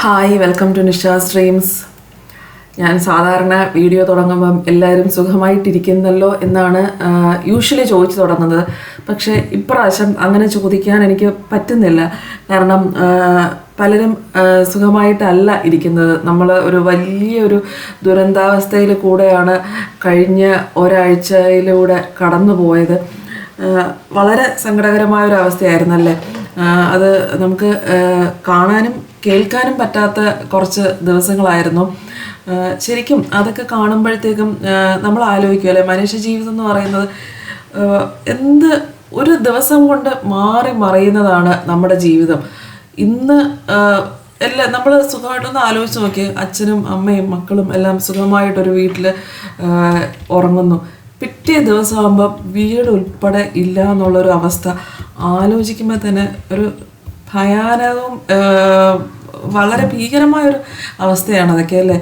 Hi, welcome to Nisha's dreams. ഞാൻ സാധാരണ video തുടങ്ങുമ്പം എല്ലാവരും സുഖമായിട്ടിരിക്കുന്നല്ലോ എന്നാണ് യൂഷ്വലി ചോദിച്ചു തുടങ്ങുന്നത്. പക്ഷേ ഇപ്രാവശ്യം അങ്ങനെ ചോദിക്കാൻ എനിക്ക് പറ്റുന്നില്ല. കാരണം പലരും സുഖമായിട്ടല്ല ഇരിക്കുന്നത്. നമ്മൾ ഒരു വലിയൊരു ദുരന്താവസ്ഥയിൽ കൂടെയാണ് കഴിഞ്ഞ ഒരാഴ്ചയിലൂടെ കടന്നു പോയത്. വളരെ സങ്കടകരമായൊരു അവസ്ഥയായിരുന്നല്ലേ അത്. നമുക്ക് കാണാനും കേൾക്കാനും പറ്റാത്ത കുറച്ച് ദിവസങ്ങളായിരുന്നു. ശരിക്കും അതൊക്കെ കാണുമ്പോഴത്തേക്കും നമ്മൾ ആലോചിക്കുമല്ലേ, മനുഷ്യ ജീവിതം എന്ന് പറയുന്നത് എന്ത് ഒരു ദിവസം കൊണ്ട് മാറി മറിയുന്നതാണ് നമ്മുടെ ജീവിതം. ഇന്ന് എല്ലാം നമ്മൾ സുഖമായിട്ടൊന്ന് ആലോചിച്ച് നോക്കി, അച്ഛനും അമ്മയും മക്കളും എല്ലാം സുഖമായിട്ടൊരു വീട്ടിൽ ഉറങ്ങുന്നു. പിറ്റേ ദിവസമാകുമ്പോൾ വീട് ഉൾപ്പെടെ ഇല്ല എന്നുള്ളൊരു അവസ്ഥ ആലോചിക്കുമ്പോൾ തന്നെ ഒരു ഭയാനകവും വളരെ ഭീകരമായൊരു അവസ്ഥയാണ് അതൊക്കെ അല്ലേ.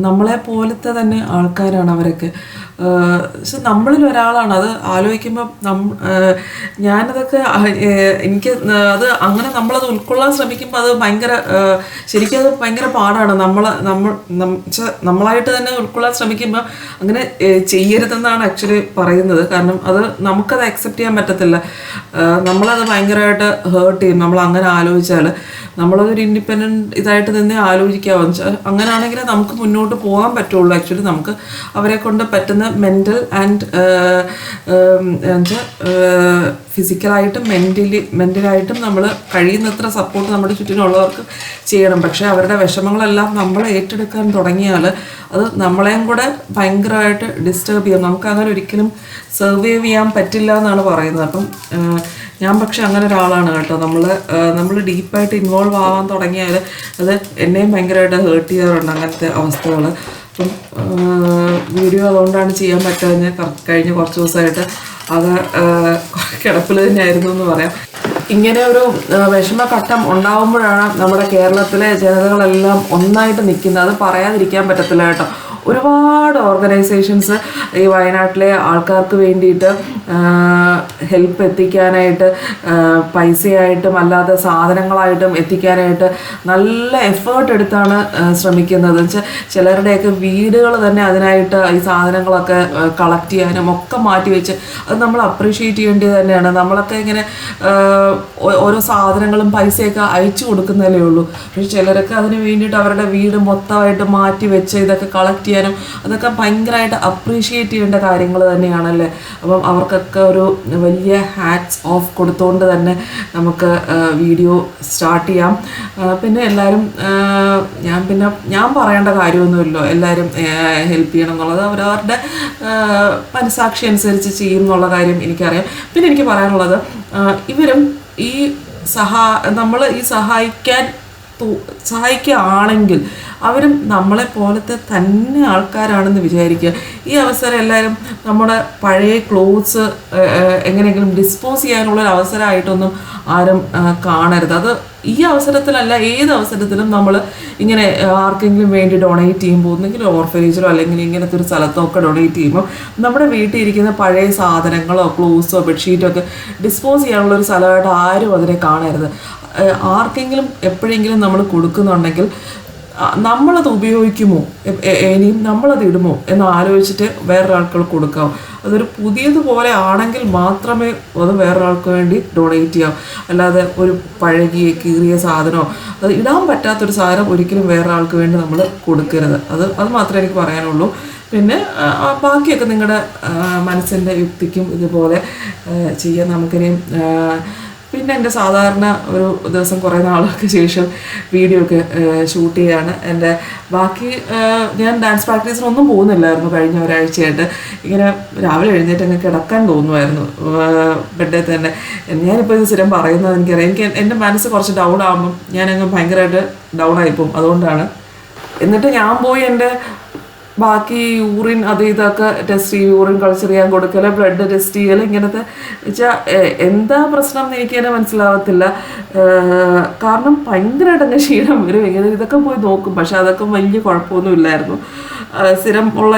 നമ്മളെ പോലത്തെ തന്നെ ആൾക്കാരാണ് അവരൊക്കെ. പക്ഷെ നമ്മളിൽ ഒരാളാണ്. അത് ആലോചിക്കുമ്പോൾ ഞാനതൊക്കെ എനിക്ക് അത് അങ്ങനെ നമ്മളത് ഉൾക്കൊള്ളാൻ ശ്രമിക്കുമ്പോൾ അത് ഭയങ്കര ശരിക്കും അത് ഭയങ്കര പാടാണ്. നമ്മളായിട്ട് തന്നെ ഉൾക്കൊള്ളാൻ ശ്രമിക്കുമ്പോൾ അങ്ങനെ ചെയ്യരുതെന്നാണ് ആക്ച്വലി പറയുന്നത്. കാരണം അത് നമുക്കത് അക്സെപ്റ്റ് ചെയ്യാൻ പറ്റത്തില്ല. നമ്മളത് ഭയങ്കരമായിട്ട് ഹേർട്ട് ചെയ്യും നമ്മൾ അങ്ങനെ ആലോചിച്ചാൽ. നമ്മളതൊരു ഇൻഡിപെൻഡൻറ്റ് ഇതായിട്ട് തന്നെ ആലോചിക്കാമെന്ന് വെച്ചാൽ അങ്ങനെയാണെങ്കിൽ നമുക്ക് മുന്നോട്ട് പോകാൻ പറ്റുള്ളൂ. ആക്ച്വലി നമുക്ക് അവരെ കൊണ്ട് പറ്റുന്ന മെൻ്റൽ ആൻഡ് ഫിസിക്കലായിട്ടും മെൻ്റലായിട്ടും നമ്മൾ കഴിയുന്നത്ര സപ്പോർട്ട് നമ്മുടെ ചുറ്റിനുള്ളവർക്ക് ചെയ്യണം. പക്ഷേ അവരുടെ വിഷമങ്ങളെല്ലാം നമ്മൾ ഏറ്റെടുക്കാൻ തുടങ്ങിയാൽ അത് നമ്മളെയും കൂടെ ഭയങ്കരമായിട്ട് ഡിസ്റ്റർബ് ചെയ്യും. നമുക്കങ്ങനെ ഒരിക്കലും സർവൈവ് ചെയ്യാൻ പറ്റില്ല എന്നാണ് പറയുന്നത്. അപ്പം ഞാൻ പക്ഷെ അങ്ങനെ ഒരാളാണ് കേട്ടോ. നമ്മൾ ഡീപ്പായിട്ട് ഇൻവോൾവ് ആവാൻ തുടങ്ങിയാൽ അത് എന്നെയും ഭയങ്കരമായിട്ട് ഹേർട്ട് ചെയ്യാറുണ്ട് അങ്ങനത്തെ അവസ്ഥകൾ. അപ്പം വീഡിയോ അതുകൊണ്ടാണ് ചെയ്യാൻ പറ്റാതെ കഴിഞ്ഞ കുറച്ച് ദിവസമായിട്ട് അത് കിടപ്പിൽ തന്നെയായിരുന്നു എന്ന് പറയാം. ഇങ്ങനെ ഒരു വിഷമഘട്ടം ഉണ്ടാകുമ്പോഴാണ് നമ്മുടെ കേരളത്തിലെ ജനതകളെല്ലാം ഒന്നായിട്ട് നിൽക്കുന്നത്. അത് പറയാതിരിക്കാൻ പറ്റത്തില്ല കേട്ടോ. ഒരുപാട് ഓർഗനൈസേഷൻസ് ഈ വയനാട്ടിലെ ആൾക്കാർക്ക് വേണ്ടിയിട്ട് ഹെൽപ്പ് എത്തിക്കാനായിട്ട് പൈസയായിട്ടും അല്ലാതെ സാധനങ്ങളായിട്ടും എത്തിക്കാനായിട്ട് നല്ല എഫേർട്ട് എടുത്താണ് ശ്രമിക്കുന്നത്. വെച്ചാൽ ചിലരുടെയൊക്കെ വീടുകൾ തന്നെ അതിനായിട്ട് ഈ സാധനങ്ങളൊക്കെ കളക്ട് ചെയ്യാനും ഒക്കെ മാറ്റി വെച്ച് അത് നമ്മൾ അപ്രീഷിയേറ്റ് ചെയ്യേണ്ടത് തന്നെയാണ്. നമ്മളൊക്കെ ഇങ്ങനെ ഓരോ സാധനങ്ങളും പൈസയൊക്കെ അയച്ചു കൊടുക്കുന്നതല്ലേ ഉള്ളൂ. പക്ഷെ ചിലരൊക്കെ അതിന് വേണ്ടിയിട്ട് അവരുടെ വീട് മൊത്തമായിട്ട് മാറ്റി വെച്ച് ഇതൊക്കെ കളക്ട് ചെയ്യാനും അതൊക്കെ ഭയങ്കരമായിട്ട് അപ്രീഷിയേറ്റ് ചെയ്യേണ്ട കാര്യങ്ങൾ തന്നെയാണല്ലേ. അപ്പം അവർക്കൊക്കെ ഒരു വലിയ ഹാറ്റ്സ് ഓഫ് കൊടുത്തുകൊണ്ട് തന്നെ നമുക്ക് വീഡിയോ സ്റ്റാർട്ട് ചെയ്യാം. പിന്നെ എല്ലാവരും ഞാൻ പറയേണ്ട കാര്യമൊന്നുമില്ലോ, എല്ലാവരും ഹെൽപ്പ് ചെയ്യണം എന്നുള്ളത് അവരവരുടെ മനസാക്ഷി അനുസരിച്ച് ചെയ്യും എന്നുള്ള കാര്യം എനിക്കറിയാം. പിന്നെ എനിക്ക് പറയാനുള്ളത്, ഇവരും ഈ നമ്മൾ ഈ സഹായിക്കുകയാണെങ്കിൽ അവരും നമ്മളെ പോലത്തെ തന്നെ ആൾക്കാരാണെന്ന് വിചാരിക്കുക. ഈ അവസരം എല്ലാവരും നമ്മുടെ പഴയ ക്ലോത്ത്സ് എങ്ങനെയെങ്കിലും ഡിസ്പോസ് ചെയ്യാനുള്ളൊരു അവസരമായിട്ടൊന്നും ആരും കാണരുത്. അത് ഈ അവസരത്തിലല്ല, ഏത് അവസരത്തിലും നമ്മൾ ഇങ്ങനെ ആർക്കെങ്കിലും വേണ്ടി ഡൊണേറ്റ് ചെയ്യുമ്പോൾ, ഒന്നെങ്കിൽ ഓർഫനേജിലോ അല്ലെങ്കിൽ ഇങ്ങനത്തെ ഒരു സ്ഥലത്തോ ഒക്കെ ഡൊണേറ്റ് ചെയ്യുമ്പോൾ നമ്മുടെ വീട്ടിൽ ഇരിക്കുന്ന പഴയ സാധനങ്ങളോ ക്ലോത്ത്സോ ബെഡ്ഷീറ്റോ ഒക്കെ ഡിസ്പോസ് ചെയ്യാനുള്ളൊരു സ്ഥലമായിട്ട് ആരും അതിനെ കാണരുത്. ആർക്കെങ്കിലും എപ്പോഴെങ്കിലും നമ്മൾ കൊടുക്കുന്നുണ്ടെങ്കിൽ നമ്മളത് ഉപയോഗിക്കുമോ, ഇനിയും നമ്മളത് ഇടുമോ എന്ന് ആലോചിച്ചിട്ട് വേറൊരാൾക്ക് കൊടുക്കാം. അതൊരു പുതിയതുപോലെ ആണെങ്കിൽ മാത്രമേ അത് വേറൊരാൾക്ക് വേണ്ടി ഡൊണേറ്റ് ചെയ്യാം. അല്ലാതെ ഒരു പഴകിയ കീറിയ സാധനമോ അത് ഇടാൻ പറ്റാത്തൊരു സാധനം ഒരിക്കലും വേറൊരാൾക്ക് വേണ്ടി നമ്മൾ കൊടുക്കരുത്. അത് മാത്രമേ എനിക്ക് പറയാനുള്ളൂ. പിന്നെ ബാക്കിയൊക്കെ നിങ്ങളുടെ മനസ്സിൻ്റെ യുക്തിക്കും ഇതുപോലെ ചെയ്യാൻ നമുക്കിനിയും. പിന്നെ എൻ്റെ സാധാരണ ഒരു ദിവസം കുറേ നാൾക്ക് ശേഷം വീഡിയോ ഒക്കെ ഷൂട്ട് ചെയ്യാണ്. എൻ്റെ ബാക്കി ഞാൻ ഡാൻസ് പ്രാക്ടീസിനൊന്നും പോകുന്നില്ലായിരുന്നു കഴിഞ്ഞ ഒരാഴ്ചയായിട്ട്. ഇങ്ങനെ രാവിലെ എഴുന്നേറ്റ് അങ്ങ് കിടക്കാൻ തോന്നുമായിരുന്നു ബെഡിൽ തന്നെ. ഞാനിപ്പോൾ ഇത് സ്ഥിരം പറയുന്നത് എനിക്കറിയാം. എൻ്റെ മനസ്സ് കുറച്ച് ഡൗൺ ആകുമ്പം ഞാനങ്ങ് ഭയങ്കരമായിട്ട് ഡൗൺ ആയിപ്പോവും. അതുകൊണ്ടാണ്. എന്നിട്ട് ഞാൻ പോയി എൻ്റെ ബാക്കി യൂറിൻ അത് ഇതൊക്കെ ടെസ്റ്റ് ചെയ്യും, യൂറിൻ കൾച്ചർ ചെയ്യാൻ കൊടുക്കൽ, ബ്ലഡ് ടെസ്റ്റ് ചെയ്യൽ, ഇങ്ങനത്തെ വെച്ചാൽ എന്താ പ്രശ്നം എന്ന് എനിക്ക് തന്നെ മനസ്സിലാവത്തില്ല. കാരണം ഭയങ്കരമായിട്ട് അങ്ങ് ക്ഷീണം വരും. ഇങ്ങനെ ഇതൊക്കെ പോയി നോക്കും. പക്ഷെ അതൊക്കെ വലിയ കുഴപ്പമൊന്നും ഇല്ലായിരുന്നു. സ്ഥിരം ഉള്ള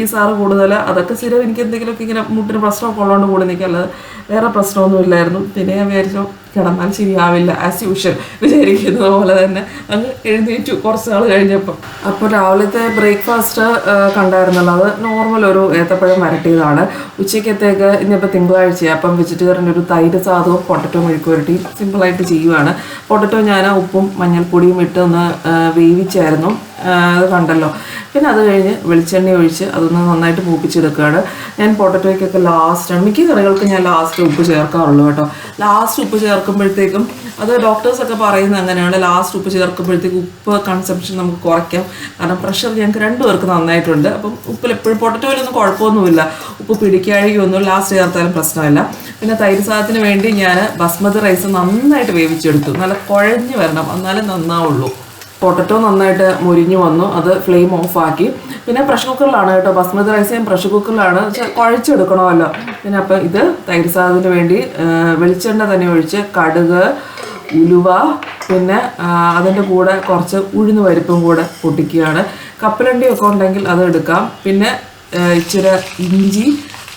ഈ സാറ് കൂടുതൽ അതൊക്കെ സ്ഥിരം എനിക്ക് എന്തെങ്കിലുമൊക്കെ ഇങ്ങനെ മുട്ടിന് പ്രശ്നമൊക്കെ ഉള്ളതുകൊണ്ട് കൂടി നിൽക്കുക, അല്ലാതെ വേറെ പ്രശ്നമൊന്നും ഇല്ലായിരുന്നു. പിന്നെ ഞാൻ വിചാരിച്ചു കിടന്നാൽ ശരിയാവില്ല ആസ് യൂഷ്വൽ വിചാരിക്കുന്നത് പോലെ തന്നെ അങ്ങ് എഴുന്നേറ്റു കുറച്ച് നാൾ കഴിഞ്ഞപ്പം. അപ്പോൾ രാവിലത്തെ ബ്രേക്ക്ഫാസ്റ്റ് കണ്ടായിരുന്നല്ലോ, അത് നോർമൽ ഒരു ഏത്തപ്പഴം വരട്ടിയതാണ്. ഉച്ചയ്ക്കത്തേക്ക് ഇന്നിപ്പോൾ തിങ്കളാഴ്ചയാണ്, അപ്പം വെജിറ്റേറിയൻ ഒരു തൈര് സാധവും പൊട്ടറ്റോ മെഴുക്കുവരട്ടിയും സിമ്പിളായിട്ട് ചെയ്യുവാണ്. പൊട്ടറ്റോ ഞാൻ ഉപ്പും മഞ്ഞൾപ്പൊടിയും ഇട്ട് ഒന്ന് വേവിച്ചായിരുന്നു, അത് കണ്ടല്ലോ. പിന്നെ അത് കഴിഞ്ഞ് വെളിച്ചെണ്ണ ഒഴിച്ച് അതൊന്ന് നന്നായിട്ട് മൂപ്പിച്ചെടുക്കുകയാണ്. ഞാൻ പൊട്ടറ്റോയ്ക്കൊക്കെ ലാസ്റ്റാണ്, മിക്ക കറികൾക്ക് ഞാൻ ലാസ്റ്റ് ഉപ്പ് ചേർക്കാറുള്ളൂ കേട്ടോ. ലാസ്റ്റ് ഉപ്പ് ചേർക്കുമ്പോഴത്തേക്കും അത് ഡോക്ടേഴ്സൊക്കെ പറയുന്നത് അങ്ങനെയാണ്, ലാസ്റ്റ് ഉപ്പ് ചേർക്കുമ്പോഴത്തേക്കും ഉപ്പ് കൺസംഷൻ നമുക്ക് കുറയ്ക്കാം. കാരണം പ്രഷർ ഞങ്ങൾക്ക് രണ്ടുപേർക്ക് നന്നായിട്ടുണ്ട്. അപ്പം ഉപ്പിൽ എപ്പോഴും പൊട്ടറ്റോയിലൊന്നും കുഴപ്പമൊന്നുമില്ല, ഉപ്പ് പിടിക്കാഴികയൊന്നും ലാസ്റ്റ് ചേർത്താലും പ്രശ്നമില്ല. പിന്നെ തൈര് സാധത്തിന് വേണ്ടി ഞാൻ ബസ്മതി റൈസ് നന്നായിട്ട് വേവിച്ചെടുത്തു, നല്ല കുഴഞ്ഞ് വരണം എന്നാലും നന്നാവുള്ളൂ. പൊട്ടറ്റോ നന്നായിട്ട് മുരിഞ്ഞു വന്നു, അത് ഫ്ലെയിം ഓഫാക്കി. പിന്നെ പ്രഷർ കുക്കറിലാണ് കേട്ടോ, ബസ്മതി റൈസ് ഞാൻ പ്രഷർ കുക്കറിലാണ് കുഴച്ചെടുക്കണമല്ലോ. പിന്നെ അപ്പം ഇത് തൈര് സാധനത്തിന് വേണ്ടി വെളിച്ചെണ്ണ തന്നെ ഒഴിച്ച് കടുക്, ഉലുവ, പിന്നെ അതിൻ്റെ കൂടെ കുറച്ച് ഉഴുന്ന് പരിപ്പും കൂടെ പൊട്ടിക്കുകയാണ്. കപ്പലണ്ടിയൊക്കെ ഉണ്ടെങ്കിൽ അത് എടുക്കാം. പിന്നെ ഇച്ചിരി ഇഞ്ചി,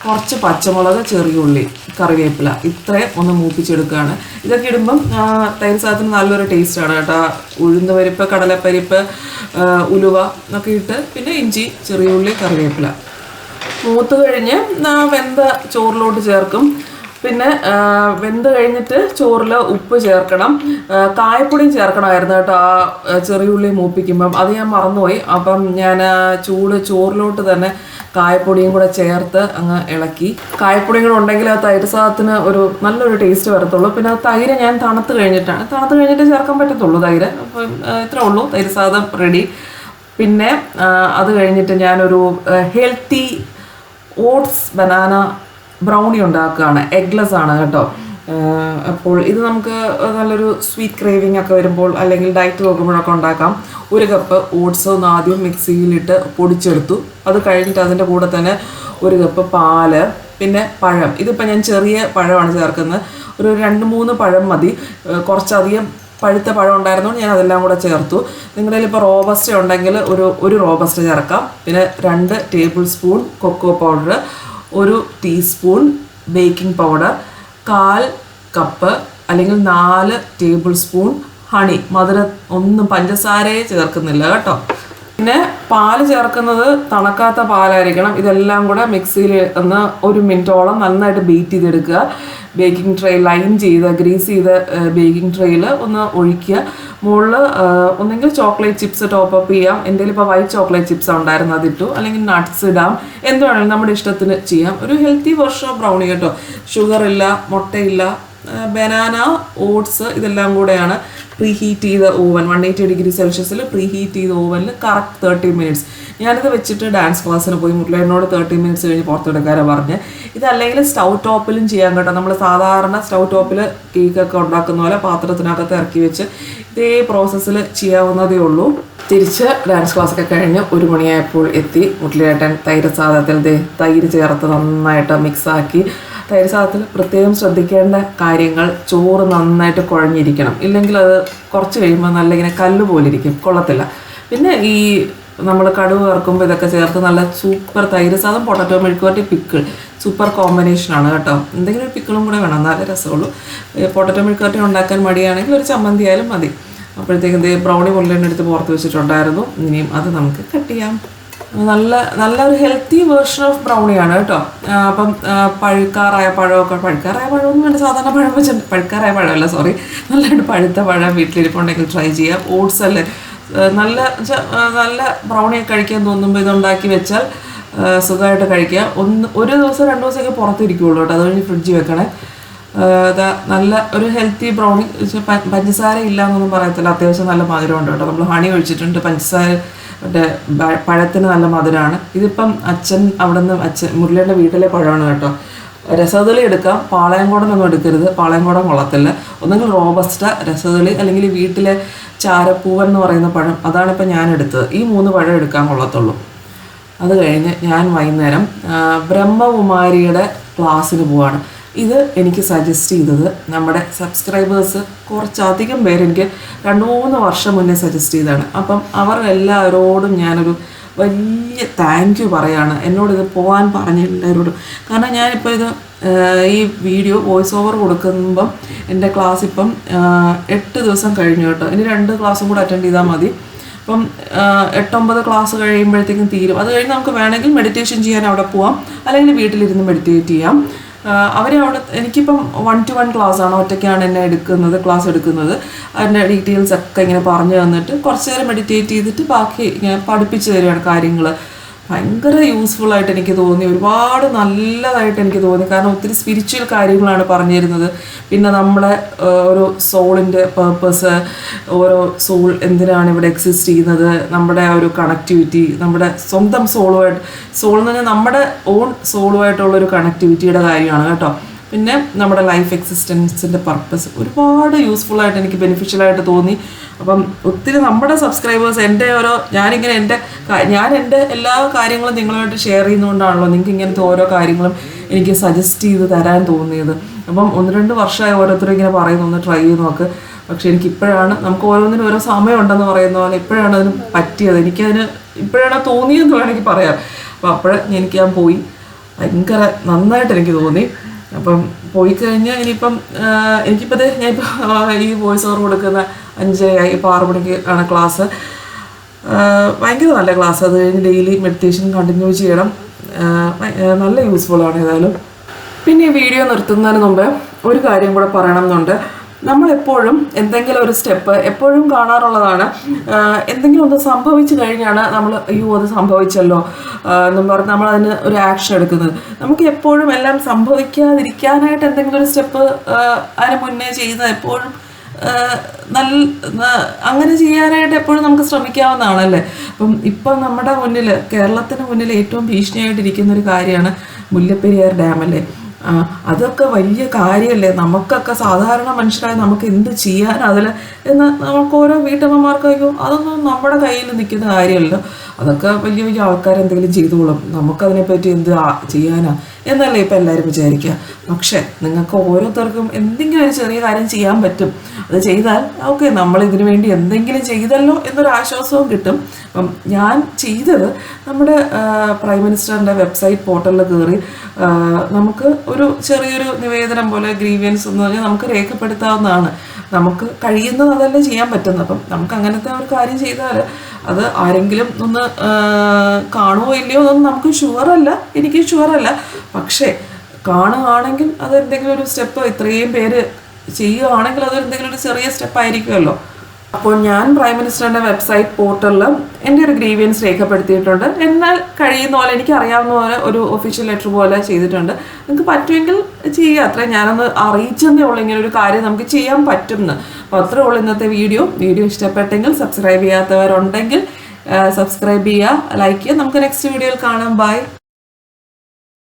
കുറച്ച് പച്ചമുളക്, ചെറിയ ഉള്ളി, കറിവേപ്പില, ഇത്രയും ഒന്ന് മൂപ്പിച്ചെടുക്കുകയാണ്. ഇതൊക്കെ ഇടുമ്പം തൈര് സാധനത്തിന് നല്ലൊരു ടേസ്റ്റാണ് കേട്ടോ. ഉഴുന്ന് പരിപ്പ്, കടലപ്പരിപ്പ്, ഉലുവ ഒക്കെ ഇട്ട് പിന്നെ ഇഞ്ചി, ചെറിയ ഉള്ളി, കറിവേപ്പില മൂത്ത് കഴിഞ്ഞ് വെന്ത ചോറിലോട്ട് ചേർക്കും. പിന്നെ വെന്ത് കഴിഞ്ഞിട്ട് ചോറിൽ ഉപ്പ് ചേർക്കണം, കായപ്പൊടിയും ചേർക്കണമായിരുന്നു കേട്ടോ ആ ചെറിയുള്ളി മൂപ്പിക്കുമ്പം. അത് ഞാൻ മറന്നുപോയി. അപ്പം ഞാൻ ചൂട് ചോറിലോട്ട് തന്നെ കായപ്പൊടിയും കൂടെ ചേർത്ത് അങ്ങ് ഇളക്കി. കായപ്പൊടിയും കൂടെ ഉണ്ടെങ്കിൽ ആ തൈര് സാധനത്തിന് ഒരു നല്ലൊരു ടേസ്റ്റ് വരത്തുള്ളൂ. പിന്നെ തൈര് ഞാൻ തണുത്ത് കഴിഞ്ഞിട്ട് ചേർക്കാൻ പറ്റത്തുള്ളൂ തൈര്. അപ്പം ഇത്രേ ഉള്ളൂ, തൈര് സാധനം റെഡി. പിന്നെ അത് കഴിഞ്ഞിട്ട് ഞാനൊരു ഹെൽത്തി ഓട്സ് ബനാന ബ്രൗണി ഉണ്ടാക്കുകയാണ്. എഗ്ലെസ് ആണ് കേട്ടോ. അപ്പോൾ ഇത് നമുക്ക് നല്ലൊരു സ്വീറ്റ് ക്രേവിംഗ് ഒക്കെ വരുമ്പോൾ അല്ലെങ്കിൽ ഡയറ്റ് നോക്കുമ്പോഴൊക്കെ ഉണ്ടാക്കാം. 1 കപ്പ് ഓട്സ് ഒന്ന് ആദ്യം മിക്സിയിലിട്ട് പൊടിച്ചെടുത്തു. അത് കഴിഞ്ഞിട്ട് അതിൻ്റെ കൂടെ തന്നെ 1 കപ്പ് പാല്, പിന്നെ പഴം. ഇതിപ്പോൾ ഞാൻ ചെറിയ പഴമാണ് ചേർക്കുന്നത്, ഒരു 2-3 പഴം മതി. കുറച്ചധികം പഴുത്ത പഴം ഉണ്ടായിരുന്നുകൊണ്ട് ഞാൻ അതെല്ലാം കൂടെ ചേർത്തു. നിങ്ങളുടെ കയ്യിൽ ഇപ്പോൾ റോബസ്റ്റ ഉണ്ടെങ്കിൽ ഒരു റോബസ്റ്റ ചേർക്കാം. പിന്നെ 2 tablespoon cocoa powder, 1 teaspoon baking powder, 1/4 cup അല്ലെങ്കിൽ 4 ടേബിൾ സ്പൂൺ ഹണി. മധുരം ഒന്നും പഞ്ചസാരയെ ചേർക്കുന്നില്ല കേട്ടോ. പിന്നെ പാല് ചേർക്കുന്നത് തണുക്കാത്ത പാലായിരിക്കണം. ഇതെല്ലാം കൂടെ മിക്സിയിൽ ഒന്ന് 1 മിനിറ്റോളം നന്നായിട്ട് ബീറ്റ് ചെയ്തെടുക്കുക. ബേക്കിംഗ് ട്രേ ഗ്രീസ് ചെയ്ത ബേക്കിംഗ് ട്രേയിൽ ഒന്ന് ഒഴിക്കുക. മുകളിൽ ഒന്നെങ്കിൽ ചോക്ലേറ്റ് ചിപ്സ് ടോപ്പപ്പ് ചെയ്യാം. എൻ്റെ ഇപ്പോൾ വൈറ്റ് ചോക്ലേറ്റ് ചിപ്സ് ഉണ്ടായിരുന്നു, അതിട്ടു. അല്ലെങ്കിൽ നട്ട്സ് ഇടാം, എന്ത് വേണമെങ്കിലും നമ്മുടെ ഇഷ്ടത്തിന് ചെയ്യാം. ഒരു ഹെൽത്തി വെർഷൻ ഓഫ് ബ്രൗണി കേട്ടോ. ഷുഗർ ഇല്ല, മുട്ടയില്ല, ബനാന, ഓട്സ് ഇതെല്ലാം കൂടെയാണ്. പ്രീഹീറ്റ് ചെയ്ത ഓവൻ 180 ഡിഗ്രി സെൽഷ്യസിൽ പ്രീഹീറ്റ് ചെയ്ത ഓവനിൽ കറക്റ്റ് 30 മിനിറ്റ്സ്. ഞാനിത് വെച്ചിട്ട് ഡാൻസ് ക്ലാസ്സിന് പോയി. മുരളിനോട് 30 മിനിറ്റ്സ് കഴിഞ്ഞ് പുറത്തെടുക്കാനാണ് പറഞ്ഞ്. ഇതല്ലെങ്കിൽ സ്റ്റൗ ടോപ്പിലും ചെയ്യാൻ കേട്ടോ. നമ്മൾ സാധാരണ സ്റ്റൗ ടോപ്പിൽ കേക്കൊക്കെ ഉണ്ടാക്കുന്ന പോലെ പാത്രത്തിനകത്ത് ഇറക്കി വെച്ച് ഇതേ പ്രോസസ്സിൽ ചെയ്യാവുന്നതേ ഉള്ളൂ. തിരിച്ച് ഡാൻസ് ക്ലാസ്സൊക്കെ കഴിഞ്ഞ് 1 മണിയായപ്പോൾ എത്തി. മുരളിയേട്ടൻ തൈര് സാധനത്തിൽ തൈര് ചേർത്ത് നന്നായിട്ട് മിക്സാക്കി. തൈര് സാധനത്തിൽ പ്രത്യേകം ശ്രദ്ധിക്കേണ്ട കാര്യങ്ങൾ, ചോറ് നന്നായിട്ട് കുഴഞ്ഞിരിക്കണം, ഇല്ലെങ്കിൽ അത് കുറച്ച് കഴിയുമ്പോൾ നല്ല ഇങ്ങനെ കല്ല് പോലെ ഇരിക്കും, കൊള്ളത്തില്ല. പിന്നെ ഈ നമ്മൾ കടുക് വറുക്കുമ്പോൾ ഇതൊക്കെ ചേർത്ത് നല്ല സൂപ്പർ തൈര് സാധനം, പൊട്ടറ്റോ മെഴുക്കുവരട്ടി, പിക്കിൾ സൂപ്പർ കോമ്പിനേഷനാണ് കേട്ടോ. എന്തെങ്കിലും ഒരു പിക്കിളും കൂടെ വേണം, നല്ല രസമുള്ളൂ. പൊട്ടറ്റോ മെഴുക്കുവരട്ടി ഉണ്ടാക്കാൻ മടിയാണെങ്കിൽ ഒരു ചമ്മന്തി ആയാലും മതി. അപ്പോഴത്തേക്കും ബ്രൗണി മുരളിനെടുത്ത് പുറത്ത് വെച്ചിട്ടുണ്ടായിരുന്നു. ഇനിയും അത് നമുക്ക് കട്ട് ചെയ്യാം. നല്ലൊരു ഹെൽത്തി വേർഷൻ ഓഫ് ബ്രൗണിയാണ് കേട്ടോ. അപ്പം പഴുക്കാറായ പഴമൊന്നും വേണ്ട, സാധാരണ പഴം വെച്ചിട്ടുണ്ട്. പഴുക്കാറായ പഴമല്ല, സോറി, നല്ലതായിട്ട് പഴുത്ത പഴം വീട്ടിലിരിപ്പുണ്ടെങ്കിൽ ട്രൈ ചെയ്യാം. ഓട്സ് അല്ലേ, നല്ല ബ്രൗണിയൊക്കെ കഴിക്കാൻ തോന്നുമ്പോൾ ഇതുണ്ടാക്കി വെച്ചാൽ സുഖമായിട്ട് കഴിക്കുക. ഒരു ദിവസം 2 ദിവസമൊക്കെ പുറത്തിരിക്കുകയുള്ളൂ കേട്ടോ. അത് കഴിഞ്ഞ് ഫ്രിഡ്ജിൽ വെക്കണേ. നല്ല ഒരു ഹെൽത്തി ബ്രൗണി. പഞ്ചസാര ഇല്ല എന്നൊന്നും പറയത്തില്ല, അത്യാവശ്യം നല്ല മധുരമുണ്ട് കേട്ടോ. നമ്മൾ ഹണി ഒഴിച്ചിട്ടുണ്ട്. പഞ്ചസാര പഴത്തിന് നല്ല മധുരമാണ്. ഇതിപ്പം മുരളിയുടെ വീട്ടിലെ പഴമാണ് കേട്ടോ. രസതളി എടുക്കാം, പാളയംകോടനൊന്നും എടുക്കരുത്, പാളയംകോടൻ കൊള്ളത്തില്ല. ഒന്നെങ്കിൽ റോബസ്റ്റ, രസതളി, അല്ലെങ്കിൽ വീട്ടിലെ ചാരപ്പൂവൻ എന്ന് പറയുന്ന പഴം, അതാണിപ്പോൾ ഞാൻ എടുത്തത്. ഈ 3 പഴം എടുക്കാൻ കൊള്ളത്തുള്ളൂ. അത് കഴിഞ്ഞ് ഞാൻ വൈകുന്നേരം ബ്രഹ്മകുമാരിയുടെ ക്ലാസ്സിന് പോവാണ്. ഇത് എനിക്ക് സജസ്റ്റ് ചെയ്തത് നമ്മുടെ സബ്സ്ക്രൈബേഴ്സ് കുറച്ചധികം പേര് എനിക്ക് 2-3 വർഷം മുന്നേ സജസ്റ്റ് ചെയ്തതാണ്. അപ്പം അവർ എല്ലാവരോടും ഞാനൊരു വലിയ താങ്ക് യു പറയാണ് എന്നോടിത് പോകാൻ പറഞ്ഞ എല്ലാവരോടും. കാരണം ഞാനിപ്പോൾ ഇത് ഈ വീഡിയോ വോയിസ് ഓവർ കൊടുക്കുമ്പം എൻ്റെ ക്ലാസ് ഇപ്പം 8 ദിവസം കഴിഞ്ഞു കേട്ടോ. ഇനി 2 ക്ലാസ്സും കൂടെ അറ്റൻഡ് ചെയ്താൽ മതി. അപ്പം 8-9 ക്ലാസ് കഴിയുമ്പോഴത്തേക്കും തീരും. അത് കഴിഞ്ഞ് നമുക്ക് വേണമെങ്കിൽ മെഡിറ്റേഷൻ ചെയ്യാൻ അവിടെ പോവാം, അല്ലെങ്കിൽ വീട്ടിലിരുന്ന് മെഡിറ്റേറ്റ് ചെയ്യാം. അവർ അവിടെ എനിക്കിപ്പം 1-to-1 ക്ലാസ്സാണ്, ഒറ്റയ്ക്കാണ് എന്നെ ക്ലാസ് എടുക്കുന്നത്. അതിൻ്റെ ഡീറ്റെയിൽസ് ഒക്കെ ഇങ്ങനെ പറഞ്ഞു തന്നിട്ട് കുറച്ച് നേരം മെഡിറ്റേറ്റ് ചെയ്തിട്ട് ബാക്കി ഇങ്ങനെ പഠിപ്പിച്ച് തരികയാണ് കാര്യങ്ങൾ. ഭയങ്കര യൂസ്ഫുൾ ആയിട്ട് എനിക്ക് തോന്നി, ഒരുപാട് നല്ലതായിട്ട് എനിക്ക് തോന്നി. കാരണം ഒത്തിരി സ്പിരിച്വൽ കാര്യങ്ങളാണ് പറഞ്ഞു തരുന്നത്. പിന്നെ നമ്മുടെ ഓരോ സോളിൻ്റെ പേർപ്പസ്, ഓരോ സോൾ എന്തിനാണ് ഇവിടെ എക്സിസ്റ്റ് ചെയ്യുന്നത്, നമ്മുടെ ഒരു കണക്ടിവിറ്റി, നമ്മുടെ സ്വന്തം സോൾ എന്ന് പറഞ്ഞാൽ നമ്മുടെ ഓൺ സോളുമായിട്ടുള്ളൊരു കണക്ടിവിറ്റിയുടെ കാര്യമാണ് കേട്ടോ. പിന്നെ നമ്മുടെ ലൈഫ് എക്സിസ്റ്റൻസിൻ്റെ പർപ്പസ് ഒരുപാട് യൂസ്ഫുള്ളായിട്ട് എനിക്ക് ബെനിഫിഷ്യലായിട്ട് തോന്നി. അപ്പം ഒത്തിരി നമ്മുടെ സബ്സ്ക്രൈബേഴ്സ് എൻ്റെ ഞാൻ എൻ്റെ എല്ലാ കാര്യങ്ങളും നിങ്ങളുമായിട്ട് ഷെയർ ചെയ്യുന്നതുകൊണ്ടാണല്ലോ നിങ്ങൾക്ക് ഇങ്ങനത്തെ ഓരോ കാര്യങ്ങളും എനിക്ക് സജസ്റ്റ് ചെയ്ത് തരാൻ തോന്നിയത്. അപ്പം 1-2 വർഷമായി ഓരോരുത്തരും ഇങ്ങനെ പറയുന്നു ഒന്ന് ട്രൈ ചെയ്ത് നോക്ക്. പക്ഷെ എനിക്കിപ്പോഴാണ്, നമുക്ക് ഓരോന്നിനും ഓരോ സമയമുണ്ടെന്ന് പറയുന്ന പോലെ ഇപ്പോഴാണ് അതിന് പറ്റിയത്, എനിക്കതിന് ഇപ്പോഴാണ് തോന്നിയെന്ന് വേണമെങ്കിൽ പറയാം. അപ്പോൾ ഞാൻ പോയി, ഭയങ്കര നന്നായിട്ട് എനിക്ക് തോന്നി. അപ്പം പോയി കഴിഞ്ഞാൽ ഇനിയിപ്പം ഞാനിപ്പോൾ ഈ വോയിസ് ഓവർ കൊടുക്കുന്ന 5 ഇപ്പോൾ 6 മണിക്ക് ആണ് ക്ലാസ്. ഭയങ്കര നല്ല ക്ലാസ്. അത് കഴിഞ്ഞ് ഡെയിലി മെഡിറ്റേഷൻ കണ്ടിന്യൂ ചെയ്യണം. നല്ല യൂസ്ഫുള്ളാണ് ഏതായാലും. പിന്നെ ഈ വീഡിയോ നിർത്തുന്നതിന് മുമ്പ് ഒരു കാര്യം കൂടെ പറയണം എന്നുണ്ട്. നമ്മളെപ്പോഴും എന്തെങ്കിലും ഒരു സ്റ്റെപ്പ് എപ്പോഴും കാണാറുള്ളതാണ്. എന്തെങ്കിലും ഒന്ന് സംഭവിച്ചു കഴിഞ്ഞാണ് നമ്മൾ അത് സംഭവിച്ചല്ലോ എന്നും പറഞ്ഞ് നമ്മളതിന് ഒരു ആക്ഷൻ എടുക്കുന്നത്. നമുക്ക് എപ്പോഴും എല്ലാം സംഭവിക്കാതിരിക്കാനായിട്ട് എന്തെങ്കിലും ഒരു സ്റ്റെപ്പ് അതിന് മുന്നേ ചെയ്യുന്നത് എപ്പോഴും അങ്ങനെ ചെയ്യാനായിട്ട് എപ്പോഴും നമുക്ക് ശ്രമിക്കാവുന്നതാണല്ലേ. ഇപ്പം നമ്മുടെ മുന്നിൽ, കേരളത്തിന് മുന്നിൽ ഏറ്റവും ഭീഷണിയായിട്ടിരിക്കുന്ന ഒരു കാര്യമാണ് മുല്ലപ്പെരിയാർ ഡാമല്ലേ. അതൊക്കെ വലിയ കാര്യമല്ലേ. നമുക്കൊക്കെ സാധാരണ മനുഷ്യരായി നമുക്ക് എന്ത് ചെയ്യാൻ അതിൽ എന്ന് നമുക്ക് ഓരോ വീട്ടമ്മമാർക്കോ അതൊന്നും നമ്മുടെ കയ്യിൽ നിൽക്കുന്ന കാര്യമല്ലോ. അതൊക്കെ വലിയ വലിയ ആൾക്കാർ എന്തെങ്കിലും ചെയ്തോളും, നമുക്കതിനെപ്പറ്റി എന്ത് ചെയ്യാനാ എന്നല്ലേ ഇപ്പം എല്ലാവരും വിചാരിക്കുക. പക്ഷേ നിങ്ങൾക്ക് ഓരോരുത്തർക്കും എന്തെങ്കിലും ഒരു ചെറിയ കാര്യം ചെയ്യാൻ പറ്റും. അത് ചെയ്താൽ ഓക്കെ, നമ്മളിതിനു വേണ്ടി എന്തെങ്കിലും ചെയ്തല്ലോ എന്നൊരു ആശ്വാസവും കിട്ടും. അപ്പം ഞാൻ ചെയ്തത് നമ്മുടെ പ്രൈം മിനിസ്റ്ററിൻ്റെ വെബ്സൈറ്റ് പോർട്ടലിൽ കയറി നമുക്ക് ഒരു ചെറിയൊരു നിവേദനം പോലെ ഗ്രീവിയൻസ് എന്ന് പറഞ്ഞാൽ നമുക്ക് രേഖപ്പെടുത്താവുന്നതാണ്. നമുക്ക് കഴിയുന്നത് അതല്ലേ ചെയ്യാൻ പറ്റുന്നത്. അപ്പം നമുക്ക് അങ്ങനത്തെ ഒരു കാര്യം ചെയ്താൽ അത് ആരെങ്കിലും ഒന്ന് കാണുമോ ഇല്ലയോ എന്നൊന്നും നമുക്ക് ഷുവറല്ല, എനിക്ക് ഷുവറല്ല. പക്ഷേ കാണുകയാണെങ്കിൽ അത് എന്തെങ്കിലും ഒരു സ്റ്റെപ്പ് ഇത്രയും പേര് ചെയ്യുകയാണെങ്കിൽ അത് എന്തെങ്കിലും ഒരു ചെറിയ സ്റ്റെപ്പ് ആയിരിക്കുമല്ലോ. അപ്പോൾ ഞാൻ പ്രൈം മിനിസ്റ്ററിൻ്റെ വെബ്സൈറ്റ് പോർട്ടലിൽ എൻ്റെ ഒരു ഗ്രീവിയൻസ് രേഖപ്പെടുത്തിയിട്ടുണ്ട്. എന്നാൽ കഴിയുന്ന പോലെ, എനിക്ക് അറിയാവുന്ന പോലെ ഒരു ഒഫീഷ്യൽ ലെറ്റർ പോലെ ചെയ്തിട്ടുണ്ട്. നിങ്ങൾക്ക് പറ്റുമെങ്കിൽ ചെയ്യുക. അത്രയും ഞാനൊന്ന് അറിയിച്ചെന്നേ ഉള്ളൂ ഇങ്ങനെ ഒരു കാര്യം നമുക്ക് ചെയ്യാൻ പറ്റുമെന്ന്. അപ്പോൾ അത്രേ ഉള്ളൂ ഇന്നത്തെ വീഡിയോ ഇഷ്ടപ്പെട്ടെങ്കിൽ സബ്സ്ക്രൈബ് ചെയ്യാത്തവരുണ്ടെങ്കിൽ സബ്സ്ക്രൈബ് ചെയ്യുക, ലൈക്ക് ചെയ്യുക. നമുക്ക് നെക്സ്റ്റ് വീഡിയോയിൽ കാണാം. ബൈ.